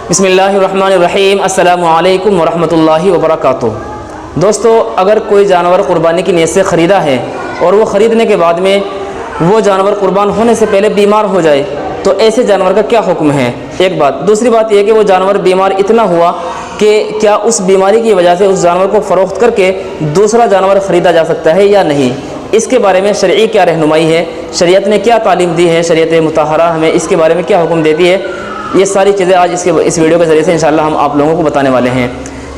بسم اللہ الرحمن الرحیم۔ السلام علیکم ورحمۃ اللہ وبرکاتہ۔ دوستو، اگر کوئی جانور قربانی کی نیت سے خریدا ہے اور وہ خریدنے کے بعد میں وہ جانور قربان ہونے سے پہلے بیمار ہو جائے تو ایسے جانور کا کیا حکم ہے؟ ایک بات۔ دوسری بات یہ کہ وہ جانور بیمار اتنا ہوا کہ کیا اس بیماری کی وجہ سے اس جانور کو فروخت کر کے دوسرا جانور خریدا جا سکتا ہے یا نہیں؟ اس کے بارے میں شرعی کیا رہنمائی ہے، شریعت نے کیا تعلیم دی ہے، شریعت مطہرہ ہمیں اس کے بارے میں کیا حکم دیتی ہے، یہ ساری چیزیں آج اس ویڈیو کے ذریعے سے انشاءاللہ ہم آپ لوگوں کو بتانے والے ہیں۔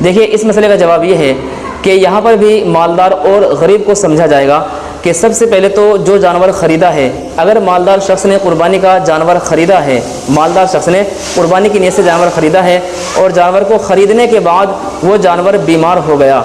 دیکھیے، اس مسئلے کا جواب یہ ہے کہ یہاں پر بھی مالدار اور غریب کو سمجھا جائے گا کہ سب سے پہلے تو جو جانور خریدا ہے، اگر مالدار شخص نے قربانی کا جانور خریدا ہے، مالدار شخص نے قربانی کی نیت سے جانور خریدا ہے اور جانور کو خریدنے کے بعد وہ جانور بیمار ہو گیا،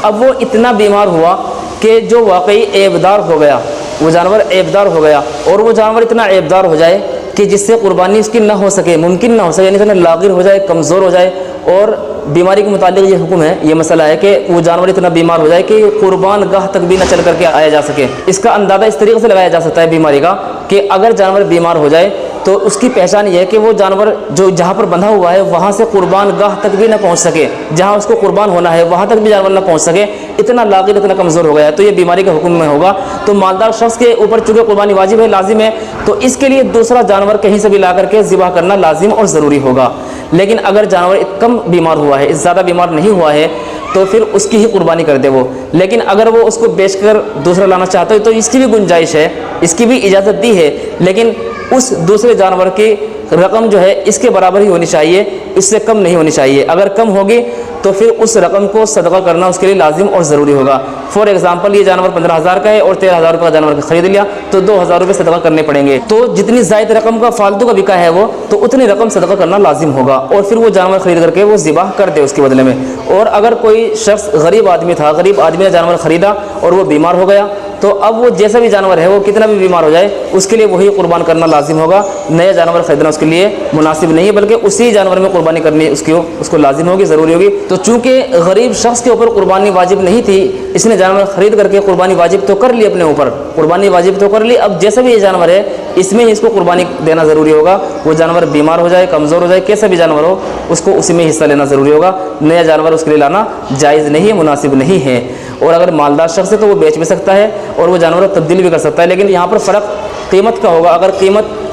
اب وہ اتنا بیمار ہوا کہ جو واقعی عیبدار ہو گیا، وہ جانور عیبدار ہو گیا، اور وہ جانور اتنا عیبدار ہو جائے کہ جس سے قربانی اس کی نہ ہو سکے، ممکن نہ ہو سکے، یعنی کہ لاغر ہو جائے، کمزور ہو جائے، اور بیماری کے متعلق یہ حکم ہے، یہ مسئلہ ہے کہ وہ جانور اتنا بیمار ہو جائے کہ قربان گاہ تک بھی نہ چل کر کے آیا جا سکے۔ اس کا اندازہ اس طریقے سے لگایا جا سکتا ہے بیماری کا کہ اگر جانور بیمار ہو جائے تو اس کی پہچان یہ ہے کہ وہ جانور جو جہاں پر بندھا ہوا ہے وہاں سے قربان گاہ تک بھی نہ پہنچ سکے، جہاں اس کو قربان ہونا ہے وہاں تک بھی جانور نہ پہنچ سکے، اتنا لاغر، اتنا کمزور ہو گیا ہے، تو یہ بیماری کا حکم میں ہوگا۔ تو مالدار شخص کے اوپر چونکہ قربانی واجب ہے، لازم ہے، تو اس کے لیے دوسرا جانور کہیں سے بھی لا کر کے ذبح کرنا لازم اور ضروری ہوگا۔ لیکن اگر جانور کم بیمار ہوا ہے، زیادہ بیمار نہیں ہوا ہے، تو پھر اس کی ہی قربانی کر دے وہ۔ لیکن اگر وہ اس کو بیچ کر دوسرا لانا چاہتا ہے تو اس کی بھی گنجائش ہے، اس کی بھی اجازت دی ہے، لیکن اس دوسرے جانور کی رقم جو ہے اس کے برابر ہی ہونی چاہیے، اس سے کم نہیں ہونی چاہیے۔ اگر کم ہوگی تو پھر اس رقم کو صدقہ کرنا اس کے لیے لازم اور ضروری ہوگا۔ فار ایگزامپل، یہ جانور 15,000 کا ہے اور 13,000 روپے کا جانور خرید لیا تو 2,000 روپے صدقہ کرنے پڑیں گے۔ تو جتنی زائد رقم کا فالتو کا بکا ہے وہ، تو اتنی رقم صدقہ کرنا لازم ہوگا، اور پھر وہ جانور خرید کر کے وہ ذبح کر دے اس کے بدلے میں۔ اور اگر کوئی شخص غریب آدمی تھا، غریب آدمی نے جانور خریدا اور وہ بیمار ہو گیا، تو اب وہ جیسا بھی جانور ہے، وہ کتنا بھی بیمار ہو جائے، اس کے لیے وہی قربان کرنا لازم ہوگا۔ نیا جانور خریدنا اس کے لیے مناسب نہیں ہے، بلکہ اسی جانور میں قربانی کرنی اس کو لازم ہوگی، ضروری ہوگی۔ تو چونکہ غریب شخص کے اوپر قربانی واجب نہیں تھی، اس نے جانور خرید کر کے قربانی واجب تو کر لی، اپنے اوپر قربانی واجب تو کر لی، اب جیسا بھی یہ جانور ہے اس میں اس کو قربانی دینا ضروری ہوگا۔ وہ جانور بیمار ہو جائے، کمزور ہو جائے، کیسا بھی جانور ہو، اس کو اسی میں حصہ لینا ضروری ہوگا۔ نیا جانور اس کے لیے لانا جائز نہیں ہے، مناسب نہیں ہے۔ اور اگر مالدار شخص ہے تو وہ بیچ بھی سکتا ہے اور وہ جانور تبدیل بھی کر سکتا ہے، لیکن یہاں پر فرق قیمت کا ہوگا۔ اگر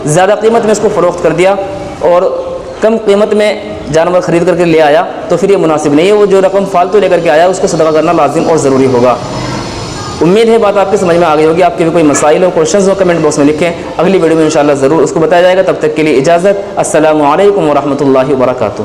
زیادہ قیمت میں اس کو فروخت کر دیا اور کم قیمت میں جانور خرید کر کے لے آیا تو پھر یہ مناسب نہیں ہے، وہ جو رقم فالتو لے کر کے آیا اس کو صدقہ کرنا لازم اور ضروری ہوگا۔ امید ہے بات آپ کی سمجھ میں آ گئی ہوگی۔ آپ کے بھی کوئی مسائل ہو، کوشچنز ہو، کمنٹ باکس میں لکھیں، اگلی ویڈیو میں انشاءاللہ ضرور اس کو بتایا جائے گا۔ تب تک کے لیے اجازت۔ السلام علیکم ورحمۃ اللہ وبرکاتہ۔